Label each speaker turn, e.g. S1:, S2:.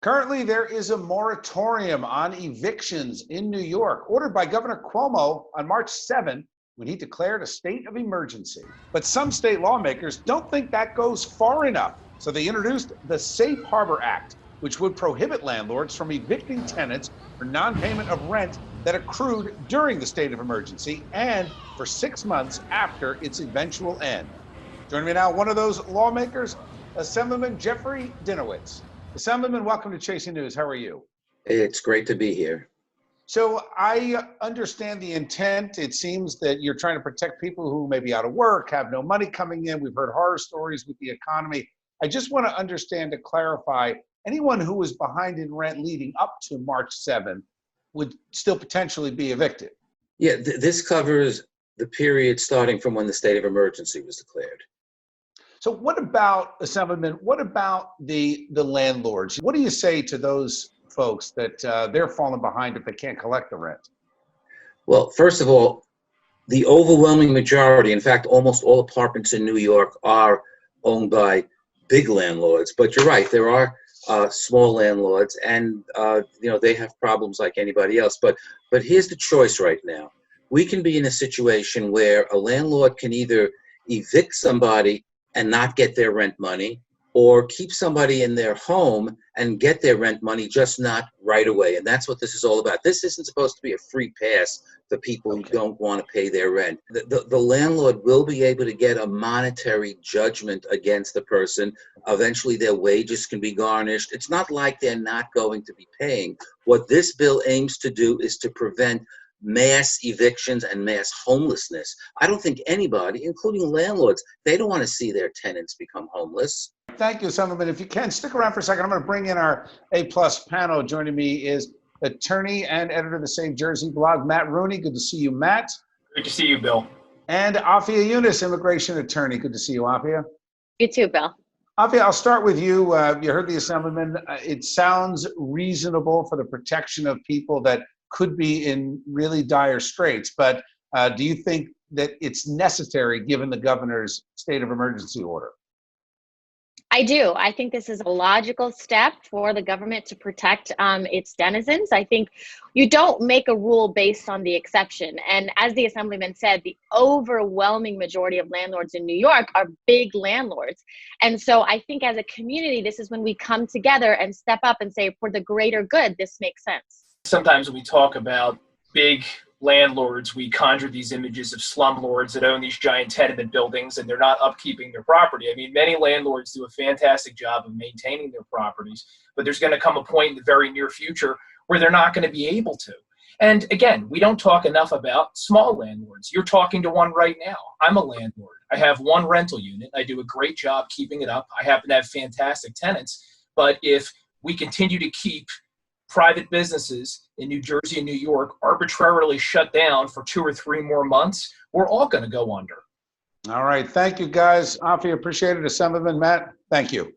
S1: Currently, there is a moratorium on evictions in New York, ordered by Governor Cuomo on March 7 when he declared a state of emergency. But some state lawmakers don't think that goes far enough. So they introduced the Safe Harbor Act, which would prohibit landlords from evicting tenants for non-payment of rent that accrued during the state of emergency and for 6 months after its eventual end. Joining me now, one of those lawmakers, Assemblyman Jeffrey Dinowitz. Assemblyman, welcome to Chasing News. How are you?
S2: It's great to be here.
S1: So I understand the intent. It seems that you're trying to protect people who may be out of work, have no money coming in. We've heard horror stories with the economy. I just want to understand, to clarify, anyone who was behind in rent leading up to March 7th would still potentially be evicted.
S2: Yeah, this covers the period starting from when the state of emergency was declared.
S1: So what about, Assemblyman, what about the landlords? What do you say to those folks that they're falling behind if they can't collect the rent?
S2: Well, first of all, the overwhelming majority, in fact, almost all apartments in New York are owned by big landlords. But you're right, there are small landlords, and they have problems like anybody else. But here's the choice right now. We can be in a situation where a landlord can either evict somebody and not get their rent money, or keep somebody in their home and get their rent money, just not right away. And that's what this is all about. This isn't supposed to be a free pass for people who don't want to pay their rent. The landlord will be able to get a monetary judgment against the person. Eventually their wages can be garnished. It's not like they're not going to be paying. What this bill aims to do is to prevent mass evictions and mass homelessness. I don't think anybody, including landlords, they don't want to see their tenants become homeless.
S1: Thank you, Assemblyman. If you can, stick around for a second. I'm going to bring in our A-plus panel. Joining me is attorney and editor of the Save Jersey blog, Matt Rooney. Good to see you, Matt.
S3: Great to see you, Bill.
S1: And Afia Yunus, immigration attorney. Good to see you, Afia.
S4: You too, Bill.
S1: Afia, I'll start with you. You heard the Assemblyman. It sounds reasonable for the protection of people that could be in really dire straits, but do you think that it's necessary given the governor's state of emergency order?
S4: I do. I think this is a logical step for the government to protect its denizens. I think you don't make a rule based on the exception. And as the Assemblyman said, the overwhelming majority of landlords in New York are big landlords. And so I think as a community, this is when we come together and step up and say, for the greater good, this makes sense.
S3: Sometimes when we talk about big landlords, we conjure these images of slumlords that own these giant tenement buildings and they're not upkeeping their property. I mean, many landlords do a fantastic job of maintaining their properties, but there's going to come a point in the very near future where they're not going to be able to. And again, we don't talk enough about small landlords. You're talking to one right now. I'm a landlord. I have one rental unit. I do a great job keeping it up. I happen to have fantastic tenants. But if we continue to keep private businesses in New Jersey and New York arbitrarily shut down for 2 or 3 more months, we're all going to go under.
S1: All right. Thank you, guys. Afia, appreciate it. Assemblyman Matt, thank you.